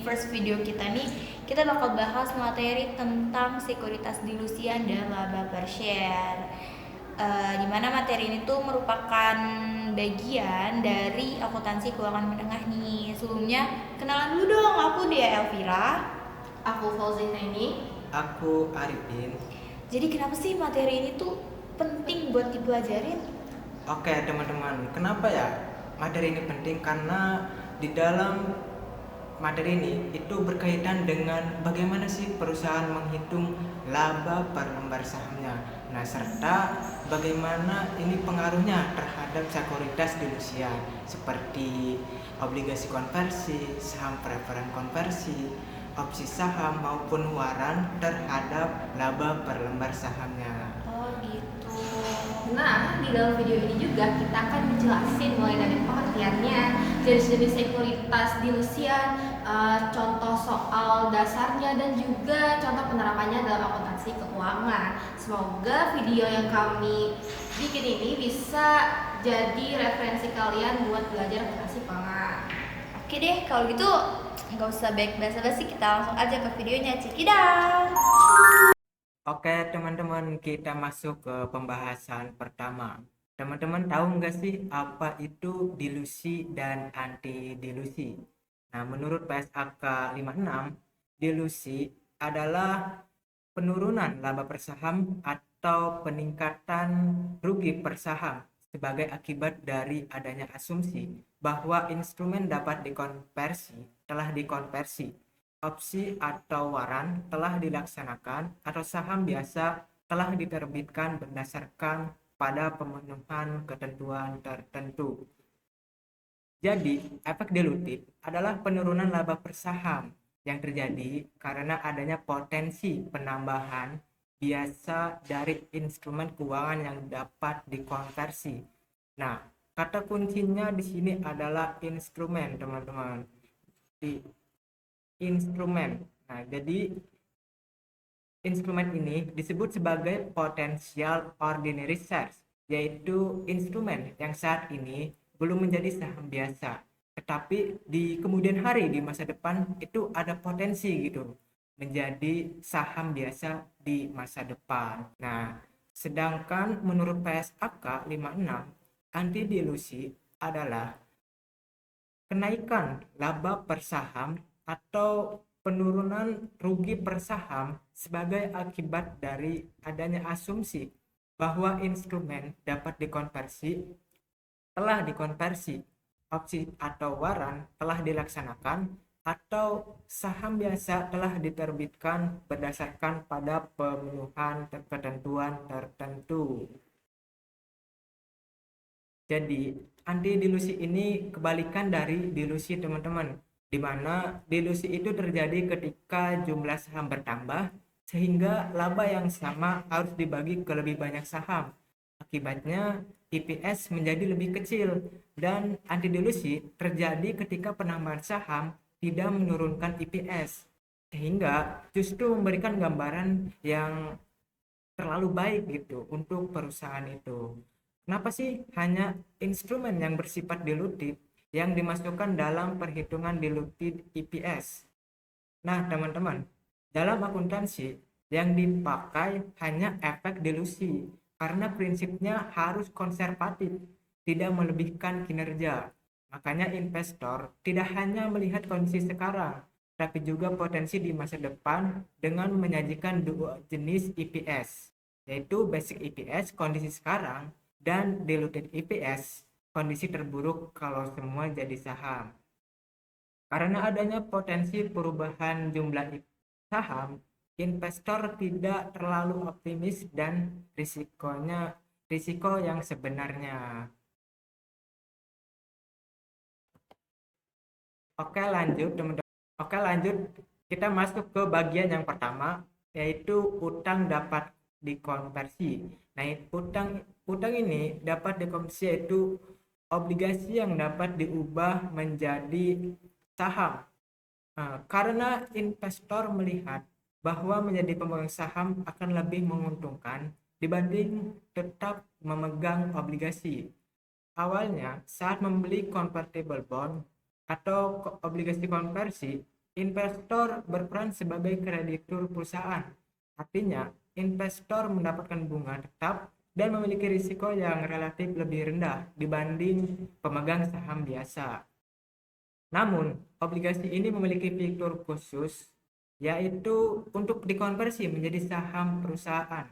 first video kita nih, kita bakal bahas materi tentang sekuritas dilusian dan laba per share. Dimana materi ini tuh merupakan bagian dari akuntansi keuangan menengah nih. Sebelumnya, kenalan dulu dong, aku Dea Elvira. Aku Fauzina ini. Aku Arifin. Jadi kenapa sih materi ini tuh penting buat dipelajarin? Oke teman-teman, kenapa ya materi ini penting? Karena di dalam materi ini itu berkaitan dengan bagaimana sih perusahaan menghitung laba per lembar sahamnya. Nah, serta bagaimana ini pengaruhnya terhadap sekuritas dilusian seperti obligasi konversi, saham preferen konversi, opsi saham maupun waran terhadap laba per lembar sahamnya. Oh gitu. Nah, di dalam video ini juga kita akan menjelaskan mulai dari pengertiannya, jenis-jenis sekuritas dilusian, contoh soal dasarnya, dan juga contoh penerapannya dalam akuntansi keuangan. Semoga video yang kami bikin ini bisa jadi referensi kalian buat belajar akuntansi keuangan. Oke deh, kalau gitu nggak usah baik basa-basi, kita langsung aja ke videonya. Cikidang. Oke teman-teman, kita masuk ke pembahasan pertama. Teman-teman tahu nggak sih apa itu dilusi dan anti dilusi? Nah, menurut PSAK 56, dilusi adalah penurunan laba per saham atau peningkatan rugi per saham sebagai akibat dari adanya asumsi bahwa instrumen dapat dikonversi, telah dikonversi, opsi atau waran telah dilaksanakan, atau saham biasa telah diterbitkan berdasarkan pada pemenuhan ketentuan tertentu. Jadi, efek dilutif adalah penurunan laba per saham yang terjadi karena adanya potensi penambahan biasa dari instrumen keuangan yang dapat dikonversi. Nah, kata kuncinya di sini adalah instrumen, teman-teman. Di instrumen. Nah, jadi instrumen ini disebut sebagai potential ordinary shares, yaitu instrumen yang saat ini belum menjadi saham biasa, tetapi di kemudian hari, di masa depan, itu ada potensi gitu menjadi saham biasa di masa depan. Nah, sedangkan menurut PSAK 56, anti dilusi adalah kenaikan laba per saham atau penurunan rugi per saham sebagai akibat dari adanya asumsi bahwa instrumen dapat dikonversi, telah dikonversi, opsi atau waran telah dilaksanakan, atau saham biasa telah diterbitkan berdasarkan pada pemenuhan ketentuan tertentu. Jadi, anti dilusi ini kebalikan dari dilusi, teman-teman, di mana dilusi itu terjadi ketika jumlah saham bertambah sehingga laba yang sama harus dibagi ke lebih banyak saham. Akibatnya EPS menjadi lebih kecil, dan anti dilusi terjadi ketika penambahan saham tidak menurunkan EPS sehingga justru memberikan gambaran yang terlalu baik gitu untuk perusahaan itu. Kenapa sih hanya instrumen yang bersifat dilutif yang dimasukkan dalam perhitungan dilutif EPS? Nah, teman-teman, dalam akuntansi yang dipakai hanya efek dilusi karena prinsipnya harus konservatif, tidak melebihkan kinerja. Makanya investor tidak hanya melihat kondisi sekarang, tapi juga potensi di masa depan dengan menyajikan dua jenis EPS, yaitu basic EPS kondisi sekarang dan diluted EPS kondisi terburuk kalau semua jadi saham. Karena adanya potensi perubahan jumlah saham, investor tidak terlalu optimis dan risiko yang sebenarnya. Oke, lanjut teman-teman. Oke, lanjut, kita masuk ke bagian yang pertama, yaitu utang dapat dikonversi. Nah, utang ini dapat dikonversi, yaitu obligasi yang dapat diubah menjadi saham. Karena investor melihat bahwa menjadi pemegang saham akan lebih menguntungkan dibanding tetap memegang obligasi. Awalnya, saat membeli convertible bond atau obligasi konversi, Investor berperan sebagai kreditur perusahaan. Artinya, investor mendapatkan bunga tetap dan memiliki risiko yang relatif lebih rendah dibanding pemegang saham biasa. Namun, obligasi ini memiliki fitur khusus, yaitu untuk dikonversi menjadi saham perusahaan.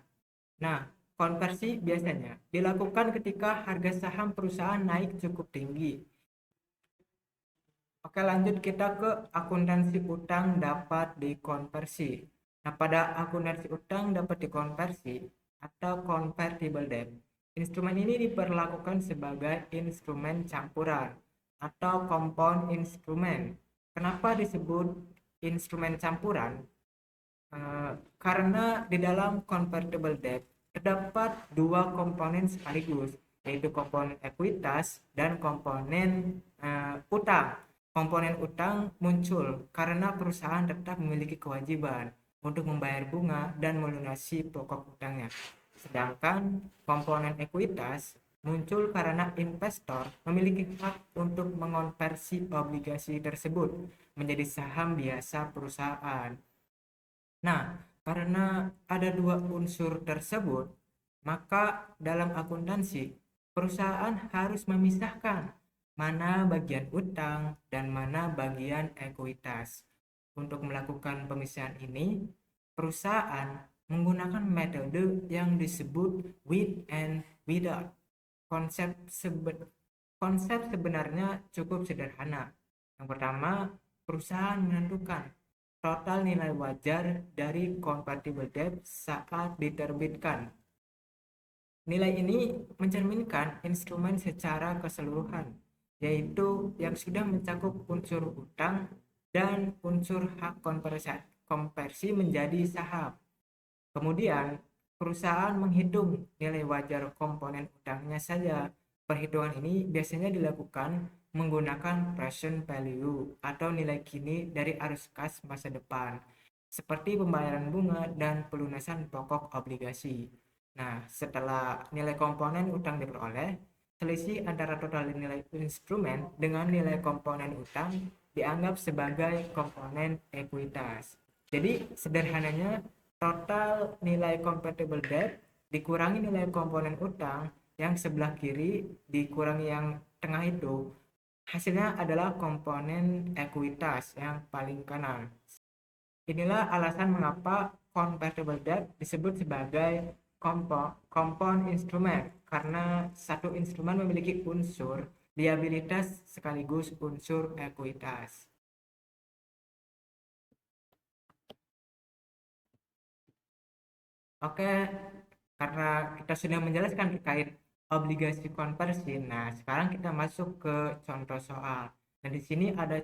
Nah, konversi biasanya dilakukan ketika harga saham perusahaan naik cukup tinggi. Oke, lanjut kita ke akuntansi utang dapat dikonversi. Nah, pada akuntansi utang dapat dikonversi atau convertible debt, instrumen ini diperlakukan sebagai instrumen campuran atau compound instrumen. Kenapa disebut instrumen campuran? Karena di dalam convertible debt terdapat dua komponen sekaligus, yaitu komponen ekuitas dan komponen utang. Komponen utang muncul karena perusahaan tetap memiliki kewajiban untuk membayar bunga dan melunasi pokok utangnya. Sedangkan komponen ekuitas muncul karena investor memiliki hak untuk mengonversi obligasi tersebut menjadi saham biasa perusahaan. Nah, karena ada dua unsur tersebut, maka dalam akuntansi, perusahaan harus memisahkan mana bagian utang dan mana bagian ekuitas. Untuk melakukan pemisahan ini, perusahaan menggunakan metode yang disebut with and without. Konsep sebenarnya cukup sederhana. Yang pertama, perusahaan menentukan total nilai wajar dari convertible debt saat diterbitkan. Nilai ini mencerminkan instrumen secara keseluruhan, yaitu yang sudah mencakup unsur utang dan unsur hak konversi menjadi saham. Kemudian, perusahaan menghitung nilai wajar komponen utangnya saja. Perhitungan ini biasanya dilakukan menggunakan present value atau nilai kini dari arus kas masa depan, seperti pembayaran bunga dan pelunasan pokok obligasi. Nah, setelah nilai komponen utang diperoleh, selisih antara total nilai instrumen dengan nilai komponen utang dianggap sebagai komponen ekuitas. Jadi, sederhananya, total nilai convertible debt dikurangi nilai komponen utang yang sebelah kiri dikurangi yang tengah itu, hasilnya adalah komponen ekuitas yang paling kanan. Inilah alasan mengapa convertible debt disebut sebagai compound instrumen, karena satu instrumen memiliki unsur liabilitas sekaligus unsur ekuitas. Oke, karena kita sudah menjelaskan terkait obligasi konversi, nah sekarang kita masuk ke contoh soal. Nah, di sini ada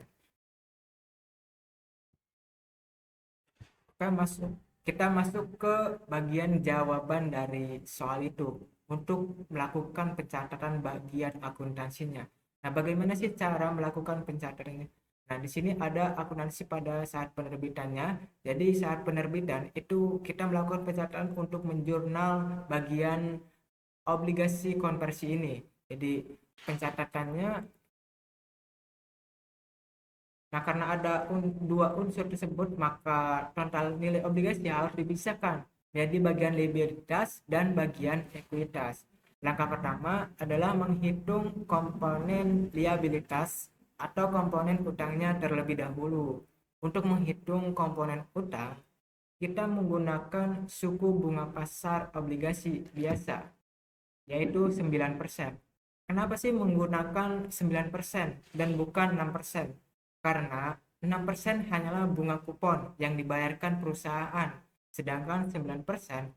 kita masuk ke bagian jawaban dari soal itu untuk melakukan pencatatan bagian akuntansinya. Nah, bagaimana sih cara melakukan pencatatannya? Nah, di sini ada akuntansi pada saat penerbitannya. Jadi, saat penerbitan itu kita melakukan pencatatan untuk menjurnal bagian obligasi konversi ini. Jadi, pencatatannya, nah karena ada dua unsur tersebut, maka total nilai obligasi harus dipisahkan jadi bagian liabilitas dan bagian ekuitas. Langkah pertama adalah menghitung komponen liabilitas atau komponen utangnya terlebih dahulu. Untuk menghitung komponen utang, kita menggunakan suku bunga pasar obligasi biasa, yaitu 9%. Kenapa sih menggunakan 9% dan bukan 6%? Karena 6% hanyalah bunga kupon yang dibayarkan perusahaan, sedangkan 9%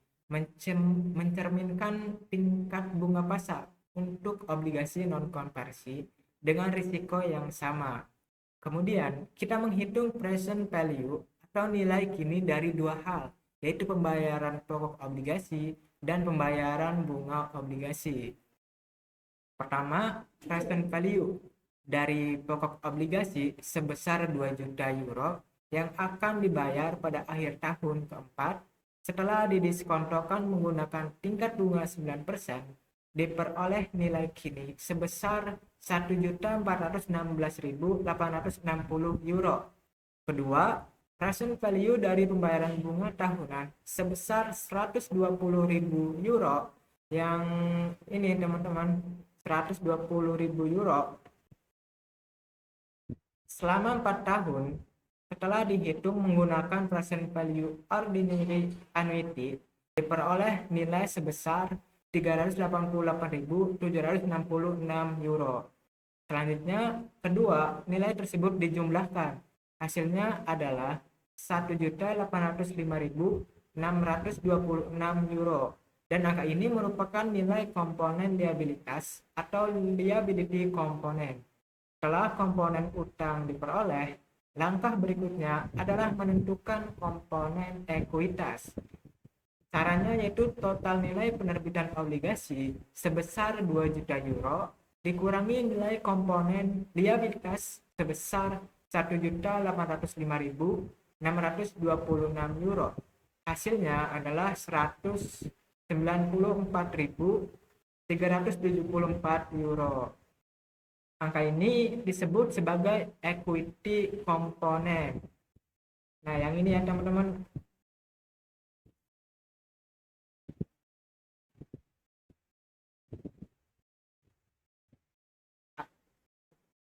mencerminkan tingkat bunga pasar untuk obligasi non-konversi dengan risiko yang sama. Kemudian, kita menghitung present value atau nilai kini dari dua hal, yaitu pembayaran pokok obligasi dan pembayaran bunga obligasi. Pertama, present value dari pokok obligasi sebesar 2 juta euro yang akan dibayar pada akhir tahun keempat setelah didiskontokan menggunakan tingkat bunga 9%, diperoleh nilai kini sebesar 1.416.860 euro. Kedua, present value dari pembayaran bunga tahunan sebesar 120.000 euro, yang ini teman-teman, 120.000 euro selama 4 tahun setelah dihitung menggunakan present value ordinary annuity, diperoleh nilai sebesar 388.766 euro. Selanjutnya, kedua, nilai tersebut dijumlahkan. Hasilnya adalah 1.805.626 euro. Dan angka ini merupakan nilai komponen liabilitas atau liability component. Setelah komponen utang diperoleh, langkah berikutnya adalah menentukan komponen ekuitas. Caranya yaitu total nilai penerbitan obligasi sebesar 2 juta euro dikurangi nilai komponen liabilitas sebesar 1.805.626 euro. Hasilnya adalah 194.374 euro. Angka ini disebut sebagai equity component. Nah, yang ini ya teman-teman.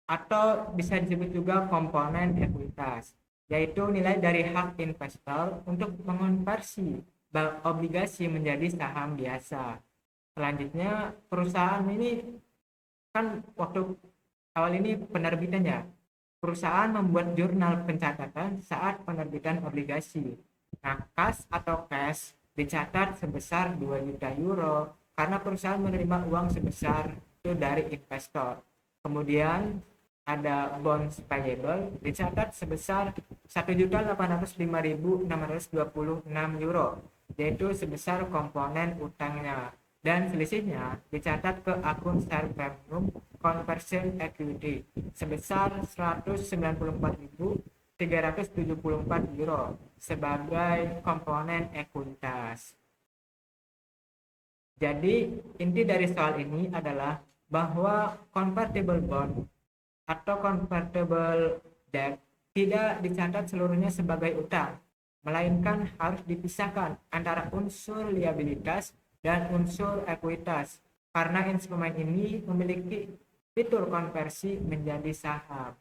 Atau bisa disebut juga komponen ekuitas, yaitu nilai dari hak investor untuk mengonversi obligasi menjadi saham biasa. Selanjutnya, perusahaan ini kan waktu awal ini penerbitannya, perusahaan membuat jurnal pencatatan saat penerbitan obligasi. Nah, kas atau cash dicatat sebesar 2 juta euro karena perusahaan menerima uang sebesar itu dari investor. Kemudian ada bonds payable dicatat sebesar 1.805.626 euro, yaitu sebesar komponen utangnya. Dan selisihnya dicatat ke akun share premium conversion equity sebesar 194.374 euro sebagai komponen ekuitas. Jadi inti dari soal ini adalah bahwa convertible bond atau convertible debt tidak dicatat seluruhnya sebagai utang, melainkan harus dipisahkan antara unsur liabilitas dan unsur ekuitas karena instrumen ini memiliki fitur konversi menjadi saham.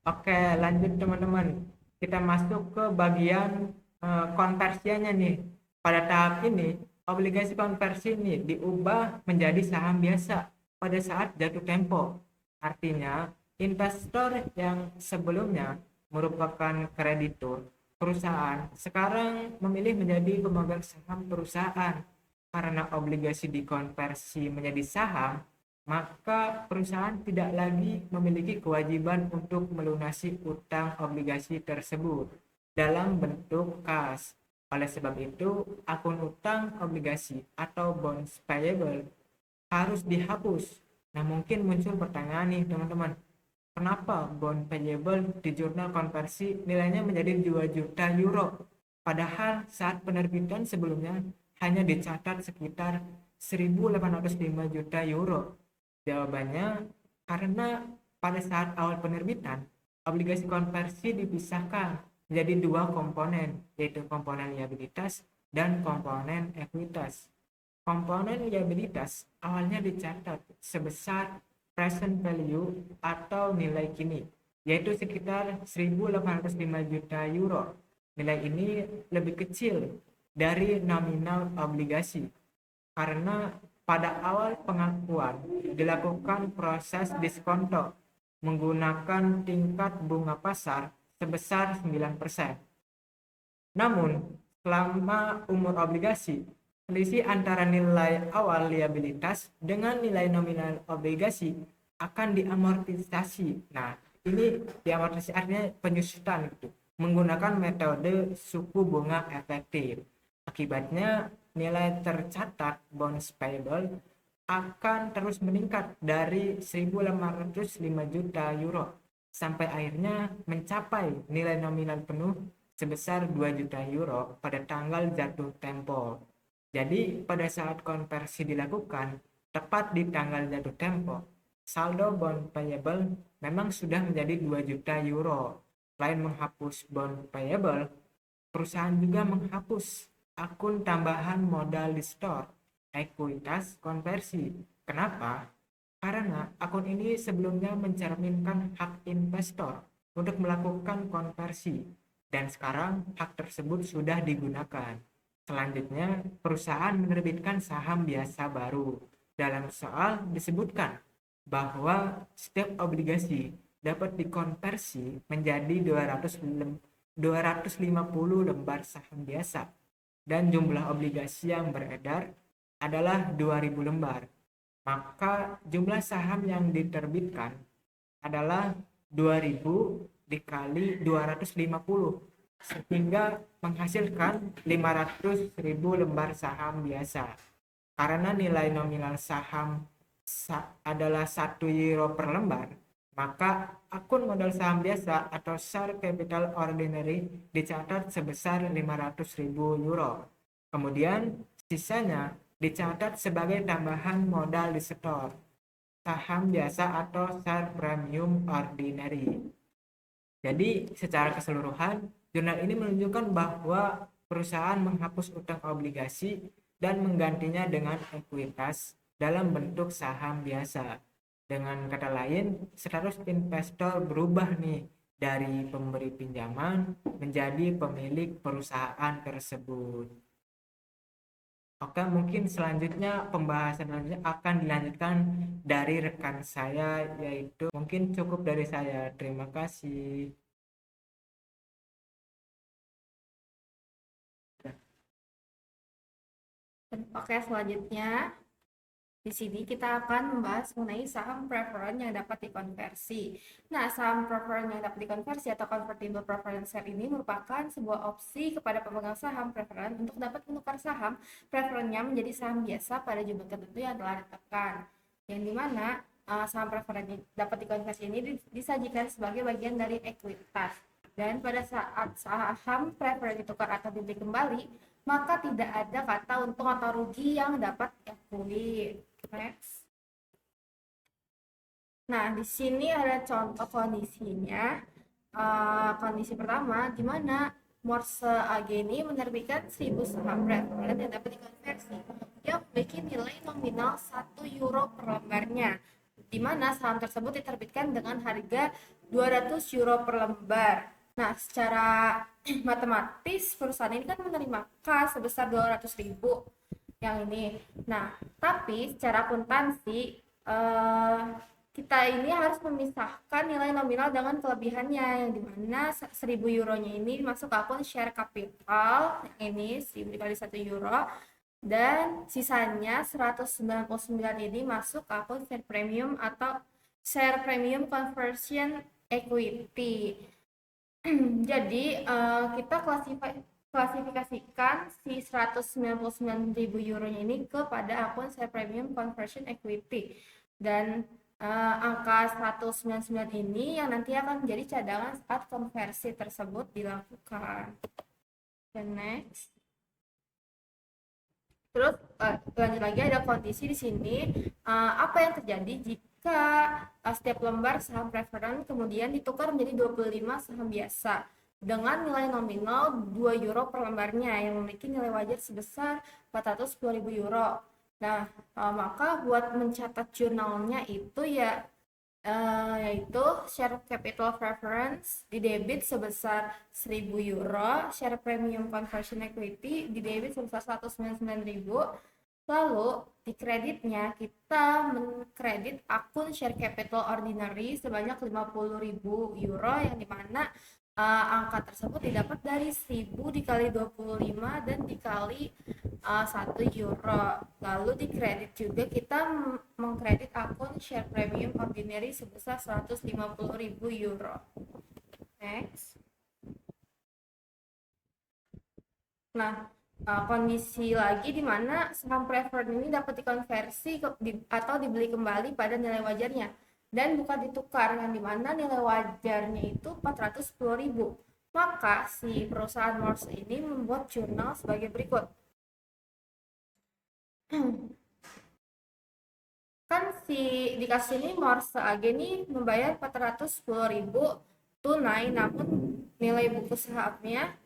Oke, lanjut teman-teman. Kita masuk ke bagian konversinya nih. Pada tahap ini, obligasi konversi ini diubah menjadi saham biasa pada saat jatuh tempo. Artinya, investor yang sebelumnya merupakan kreditur perusahaan sekarang memilih menjadi pemegang saham perusahaan. Karena obligasi dikonversi menjadi saham, maka perusahaan tidak lagi memiliki kewajiban untuk melunasi utang obligasi tersebut dalam bentuk kas. Oleh sebab itu, akun utang obligasi atau bonds payable harus dihapus. Nah, mungkin muncul pertanyaan nih teman-teman, kenapa bond payable di jurnal konversi nilainya menjadi 2 juta euro, padahal saat penerbitan sebelumnya hanya dicatat sekitar 1.805 juta euro? Jawabannya, karena pada saat awal penerbitan, obligasi konversi dipisahkan menjadi dua komponen, yaitu komponen liabilitas dan komponen ekuitas. Komponen liabilitas awalnya dicatat sebesar present value atau nilai kini, yaitu sekitar 1.805 juta euro. Nilai ini lebih kecil dari nominal obligasi karena pada awal pengakuan dilakukan proses diskonto menggunakan tingkat bunga pasar sebesar 9%. Namun, selama umur obligasi, selisih antara nilai awal liabilitas dengan nilai nominal obligasi akan diamortisasi. Nah, ini diamortisasi artinya penyusutan gitu, menggunakan metode suku bunga efektif. Akibatnya, nilai tercatat bonds payable akan terus meningkat dari 1.805 juta euro sampai akhirnya mencapai nilai nominal penuh sebesar 2 juta euro pada tanggal jatuh tempo. Jadi pada saat konversi dilakukan, Tepat di tanggal jatuh tempo, saldo bond payable memang sudah menjadi 2 juta euro. Selain menghapus bond payable, perusahaan juga menghapus akun tambahan modal di store, ekuitas konversi. Kenapa? Karena akun ini sebelumnya mencerminkan hak investor untuk melakukan konversi, dan sekarang hak tersebut sudah digunakan. Selanjutnya, perusahaan menerbitkan saham biasa baru. Dalam soal disebutkan bahwa setiap obligasi dapat dikonversi menjadi 250 lembar saham biasa, dan jumlah obligasi yang beredar adalah 2000 lembar. Maka jumlah saham yang diterbitkan adalah 2000 dikali 250 sehingga menghasilkan 500.000 lembar saham biasa. Karena nilai nominal saham adalah 1 euro per lembar, maka akun modal saham biasa atau share capital ordinary dicatat sebesar 500.000 euro. Kemudian sisanya dicatat sebagai tambahan modal di store, saham biasa atau share premium ordinary. Jadi secara keseluruhan, jurnal ini menunjukkan bahwa perusahaan menghapus utang obligasi dan menggantinya dengan ekuitas dalam bentuk saham biasa. Dengan kata lain, status investor berubah nih dari pemberi pinjaman menjadi pemilik perusahaan tersebut. Oke, mungkin selanjutnya pembahasan selanjutnya akan dilanjutkan dari rekan saya, yaitu mungkin cukup dari saya. Terima kasih. Oke, selanjutnya di sini kita akan membahas mengenai saham preferred yang dapat dikonversi. Nah, saham preferred yang dapat dikonversi atau convertible preference share ini merupakan sebuah opsi kepada pemegang saham preferred untuk dapat menukar saham preferred-nya menjadi saham biasa pada jumlah tertentu yang telah ditetapkan. Yang dimana saham preferred dapat dikonversi ini disajikan sebagai bagian dari ekuitas. Dan pada saat saham preferred ditukar atau dibeli kembali, maka tidak ada kata untung atau rugi yang dapat diakui. Next. Nah, di sini ada contoh kondisinya. Kondisi pertama, di mana Morse AG ini menerbitkan 1000 saham preferred yang dapat dikonversi yang memiliki nilai nominal 1 euro per lembarnya, di mana saham tersebut diterbitkan dengan harga 200 euro per lembar. Nah, secara matematis perusahaan ini kan menerima kas sebesar 200.000 yang ini. Nah, tapi secara akuntansi kita ini harus memisahkan nilai nominal dengan kelebihannya, yang dimana 1000 euronya ini masuk ke akun share capital, yang ini 1000 dikali 1 euro, dan sisanya 199 ini masuk ke akun share premium atau share premium conversion equity. Jadi kita klasifikasikan si 199.000 euronya ini kepada akun share premium conversion equity, dan angka 199 ini yang nanti akan menjadi cadangan saat konversi tersebut dilakukan. Dan next. Terus lanjut lagi, ada kondisi di sini apa yang terjadi jika setiap lembar saham preferred kemudian ditukar menjadi 25 saham biasa dengan nilai nominal 2 euro per lembarnya yang memiliki nilai wajar sebesar 410.000 euro. Nah, maka buat mencatat jurnalnya itu yaitu share capital preference didebit sebesar 1.000 euro, share premium conversion equity didebit sebesar 199.000, lalu di kreditnya kita mengkredit akun share capital ordinary sebanyak 50.000 euro, yang dimana angka tersebut didapat dari 1000 dikali 25 dan dikali 1 euro. Lalu di kredit juga kita mengkredit akun share premium ordinary sebesar 150.000 euro. Next. Nah, kondisi lagi di mana saham preferred ini dapat dikonversi atau dibeli kembali pada nilai wajarnya dan bukan ditukar, yang dimana nilai wajarnya itu 410.000. Maka si perusahaan Morse ini membuat jurnal sebagai berikut. kan di kasus ini Morse AG ini membayar 410.000 tunai, namun nilai buku sahamnya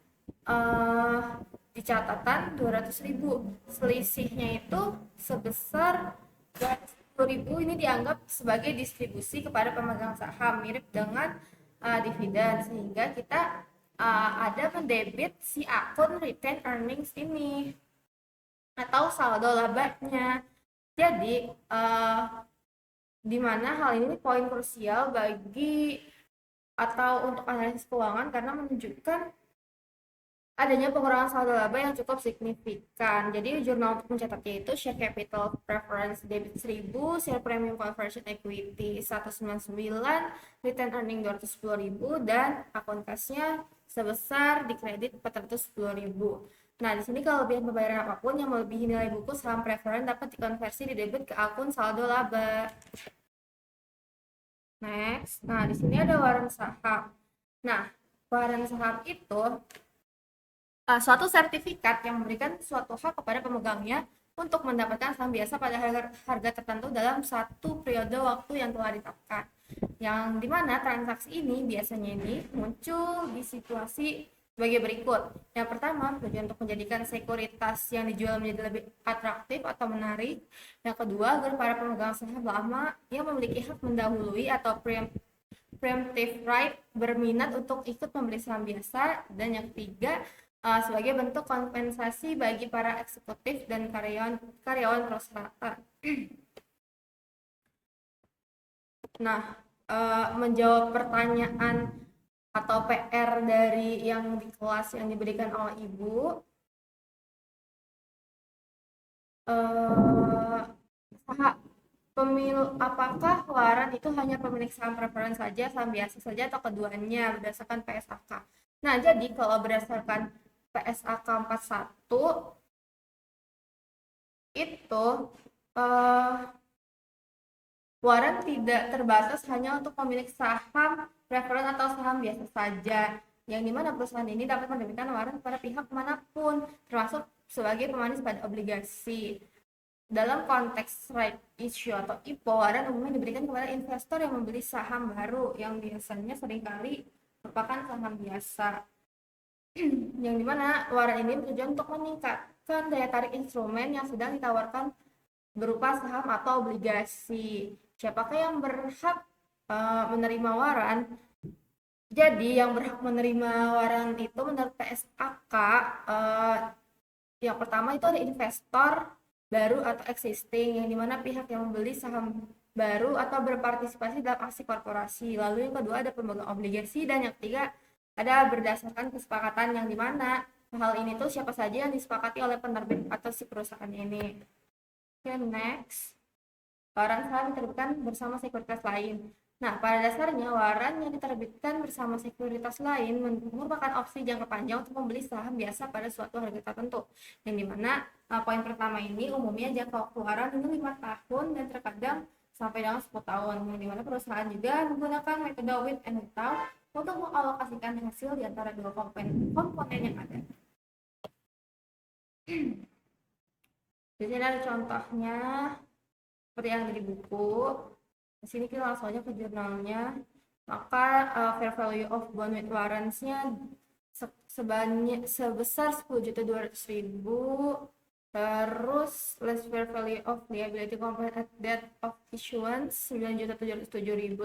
eh, di catatan 200.000. Selisihnya itu sebesar 210.000. Ini dianggap sebagai distribusi kepada pemegang saham, mirip dengan dividen, sehingga kita ada mendebit si akun retained earnings ini atau saldo labanya. Jadi di mana hal ini poin krusial bagi atau untuk analisis keuangan karena menunjukkan adanya pengurangan saldo laba yang cukup signifikan. Jadi jurnal untuk mencatatnya itu share capital preference debit 1000, share premium conversion equity 199, return earning 210.000 dan akun cashnya sebesar di kredit 410.000. Nah, di sini kalau kelebihan pembayaran apapun yang melebihi nilai buku saham preferen dapat dikonversi di debit ke akun saldo laba. Next, nah di sini ada waran saham. Nah, waran saham itu suatu sertifikat yang memberikan suatu hak kepada pemegangnya untuk mendapatkan saham biasa pada harga tertentu dalam satu periode waktu yang telah ditetapkan. Yang dimana transaksi ini biasanya muncul di situasi sebagai berikut. Yang pertama, tujuan untuk menjadikan sekuritas yang dijual menjadi lebih atraktif atau menarik. Yang kedua, agar para pemegang saham lama yang memiliki hak mendahului atau preemptive right berminat untuk ikut membeli saham biasa. Dan yang ketiga, sebagai bentuk kompensasi bagi para eksekutif dan karyawan perusahaan. Nah, menjawab pertanyaan atau PR dari yang di kelas yang diberikan oleh Ibu, apakah waran itu hanya pemilik saham preferen saja, saham biasa saja, atau keduanya berdasarkan PSAK? Nah, jadi kalau berdasarkan PSAK 41 itu waran tidak terbatas hanya untuk pemilik saham preferen atau saham biasa saja, yang dimana perusahaan ini dapat menerbitkan waran kepada pihak manapun, termasuk sebagai pemanis pada obligasi. Dalam konteks right issue atau IPO, waran umumnya diberikan kepada investor yang membeli saham baru yang biasanya seringkali merupakan saham biasa. Yang dimana waran ini bertujuan untuk meningkatkan daya tarik instrumen yang sedang ditawarkan berupa saham atau obligasi. Siapakah yang berhak menerima waran? Jadi yang berhak menerima waran itu menurut PSAK yang pertama itu ada investor baru atau existing, yang dimana pihak yang membeli saham baru atau berpartisipasi dalam aksi korporasi. Lalu yang kedua ada pemegang obligasi, dan yang ketiga ada berdasarkan kesepakatan, yang dimana hal ini tuh siapa saja yang disepakati oleh penerbit atau si perusahaan ini. Oke, next. Waran saham diterbitkan bersama sekuritas lain. Nah, pada dasarnya waran yang diterbitkan bersama sekuritas lain merupakan opsi jangka panjang untuk membeli saham biasa pada suatu harga tertentu. Yang dimana poin pertama ini umumnya jangka waktu waran ini 5 tahun dan terkadang sampai dengan 10 tahun. Yang dimana perusahaan juga menggunakan metode with and without untuk mengalokasikan hasil di antara dua komponen yang ada. Di sini ada contohnya seperti yang ada di buku. Di sini kita langsung aja ke jurnalnya. Maka fair value of bond with warrants-nya sebesar 10.200.000. Terus less fair value of liability component at date of issuance 9.707.852.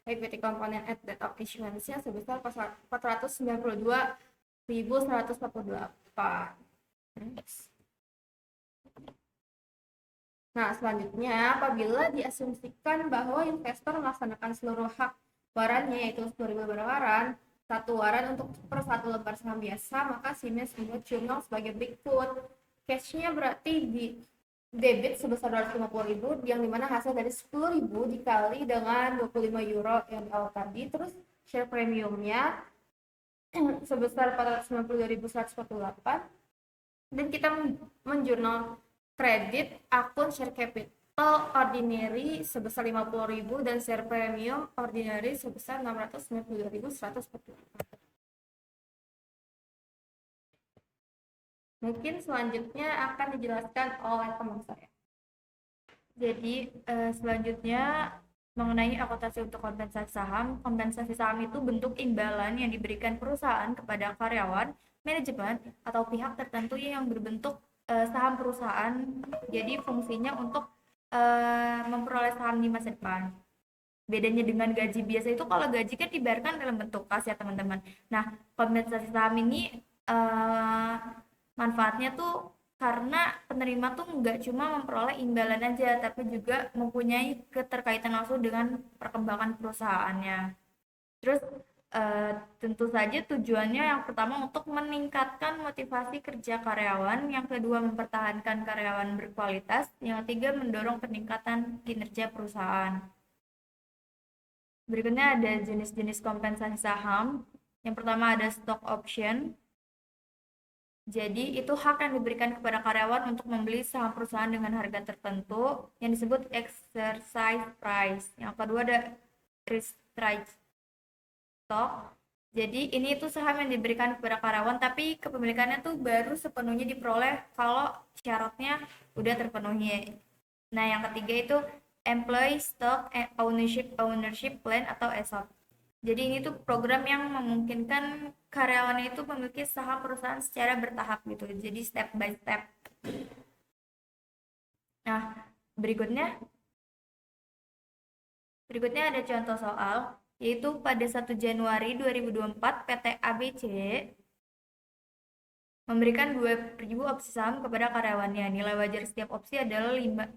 Equity component at date of issuance-nya sebesar 492.148. Next. Nah, selanjutnya apabila diasumsikan bahwa investor melaksanakan seluruh hak warannya, yaitu 10.000 lembar waran, satu waran untuk per satu lembar saham biasa, maka Siemens membuat jurnal sebagai berikut. Cash-nya berarti di debit sebesar 250.000, yang dimana hasil dari 10.000 dikali dengan 25 euro yang di awal tadi, terus share premiumnya sebesar 492.148, dan kita menjurnal kredit akun share capital ordinary sebesar 50.000 dan share premium ordinary sebesar 692.148. Mungkin selanjutnya akan dijelaskan oleh teman saya. Jadi selanjutnya mengenai akuntansi untuk kompensasi saham. Kompensasi saham itu bentuk imbalan yang diberikan perusahaan kepada karyawan, manajemen, atau pihak tertentu yang berbentuk saham perusahaan. Jadi fungsinya untuk memperoleh saham di masa depan. Bedanya dengan gaji biasa itu, kalau gaji kan dibayarkan dalam bentuk kas ya teman-teman. Nah, kompensasi saham ini eh, manfaatnya tuh karena penerima tuh nggak cuma memperoleh imbalan aja, tapi juga mempunyai keterkaitan langsung dengan perkembangan perusahaannya. Terus tentu saja tujuannya yang pertama untuk meningkatkan motivasi kerja karyawan, yang kedua mempertahankan karyawan berkualitas, yang ketiga mendorong peningkatan kinerja perusahaan. Berikutnya ada jenis-jenis kompensasi saham. Yang pertama ada stock option. Jadi itu hak yang diberikan kepada karyawan untuk membeli saham perusahaan dengan harga tertentu yang disebut exercise price. Yang kedua ada restricted stock. Jadi ini itu saham yang diberikan kepada karyawan, tapi kepemilikannya tuh baru sepenuhnya diperoleh kalau syaratnya udah terpenuhi. Nah, yang ketiga itu Employee Stock Ownership Plan atau ESOP. Jadi ini tuh program yang memungkinkan karyawan itu memiliki saham perusahaan secara bertahap gitu. Jadi step by step. Nah, berikutnya ada contoh soal, yaitu pada 1 Januari 2024 PT ABC memberikan 2.000 opsi saham kepada karyawannya. Nilai wajar setiap opsi adalah 15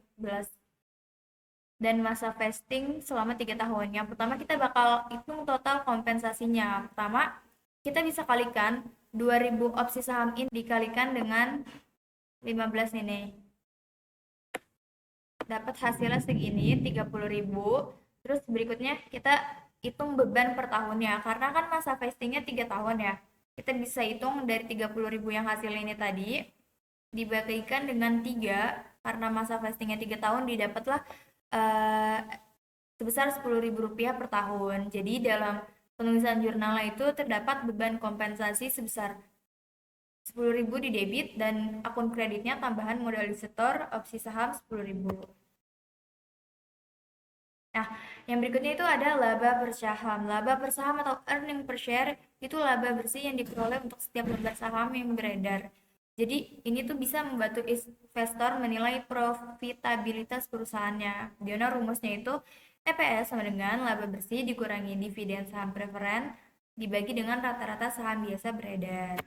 dan masa vesting selama 3 tahun. Yang pertama kita bakal hitung total kompensasinya. Pertama, kita bisa kalikan 2.000 opsi saham ini dikalikan dengan 15 ini. Dapat hasilnya segini, 30.000. Terus berikutnya kita hitung beban per tahunnya. Karena kan masa vestingnya 3 tahun ya. Kita bisa hitung dari 30.000 yang hasil ini tadi dibagikan dengan 3, karena masa vestingnya 3 tahun, didapatlah sebesar Rp10.000 per tahun. Jadi dalam penulisan jurnalnya itu terdapat beban kompensasi sebesar 10.000 di debit dan akun kreditnya tambahan modal disetor opsi saham 10.000. Nah, yang berikutnya itu ada laba per saham. Laba per saham atau earning per share itu laba bersih yang diperoleh untuk setiap lembar saham yang beredar. Jadi ini tuh bisa membantu investor menilai profitabilitas perusahaannya. Di mana rumusnya itu EPS sama dengan laba bersih dikurangi dividen saham preferen dibagi dengan rata-rata saham biasa beredar.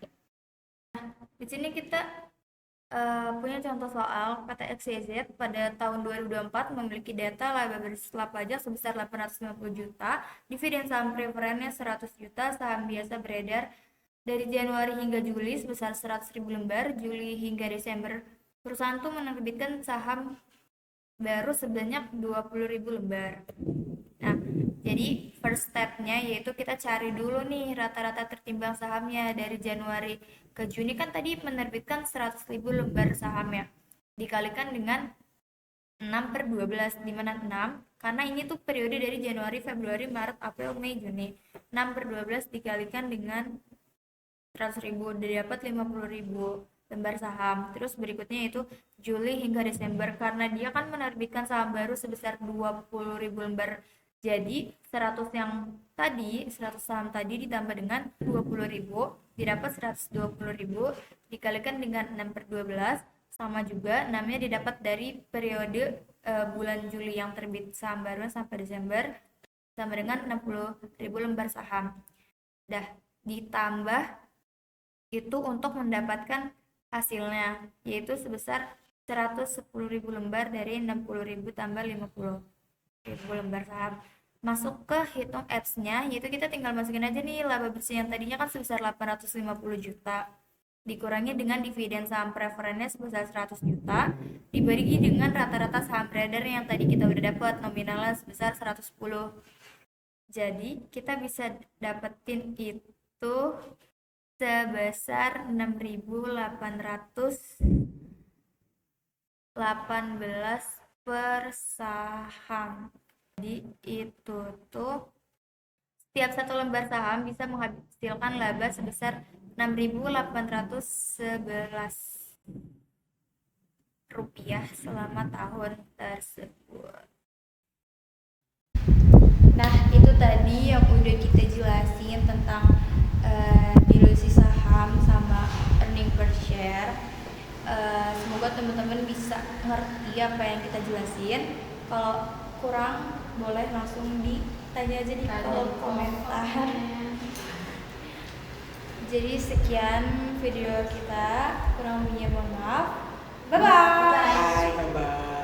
Di sini kita punya contoh soal PT XYZ pada tahun 2024 memiliki data laba bersih setelah pajak sebesar 850 juta, dividen saham preferennya 100 juta, saham biasa beredar dari Januari hingga Juli sebesar 100.000 lembar, Juli hingga Desember perusahaan itu menerbitkan saham baru sebanyak 20.000 lembar. Nah, jadi first step-nya yaitu kita cari dulu nih rata-rata tertimbang sahamnya dari Januari ke Juni, kan tadi menerbitkan 100.000 lembar saham ya. Dikalikan dengan 6/12, di mana 6 karena ini tuh periode dari Januari, Februari, Maret, April, Mei, Juni. 6/12 dikalikan dengan 100.000 dapat 50.000 lembar saham. Terus berikutnya itu Juli hingga Desember, karena dia kan menerbitkan saham baru sebesar 20.000 lembar. Jadi 100 saham tadi ditambah dengan 20.000 didapat 120.000 dikalikan dengan 6/12 sama juga 6-nya didapat dari periode bulan Juli yang terbit saham baru sampai Desember sama dengan 60.000 lembar saham. Dah ditambah itu untuk mendapatkan hasilnya, yaitu sebesar 110.000 lembar dari 60.000 tambah 50.000 lembar saham. Masuk ke hitung apps-nya, yaitu kita tinggal masukin aja nih laba bersih yang tadinya kan sebesar 850 juta dikurangi dengan dividen saham preferennya sebesar 100 juta dibagi dengan rata-rata saham beredar yang tadi kita udah dapat nominalnya sebesar 110. Jadi kita bisa dapetin itu sebesar 6.818 per saham. Jadi itu tuh setiap satu lembar saham bisa menghasilkan laba sebesar 6.811 rupiah selama tahun tersebut. Nah, itu tadi yang udah kita jelasin tentang dilusi saham sama earning per share. Semoga teman-teman bisa ngerti apa yang kita jelasin. Kalau kurang boleh langsung ditanya aja di kolom komentar. Jadi sekian video kita, kurang lebihnya mohon maaf. Bye bye. Bye bye.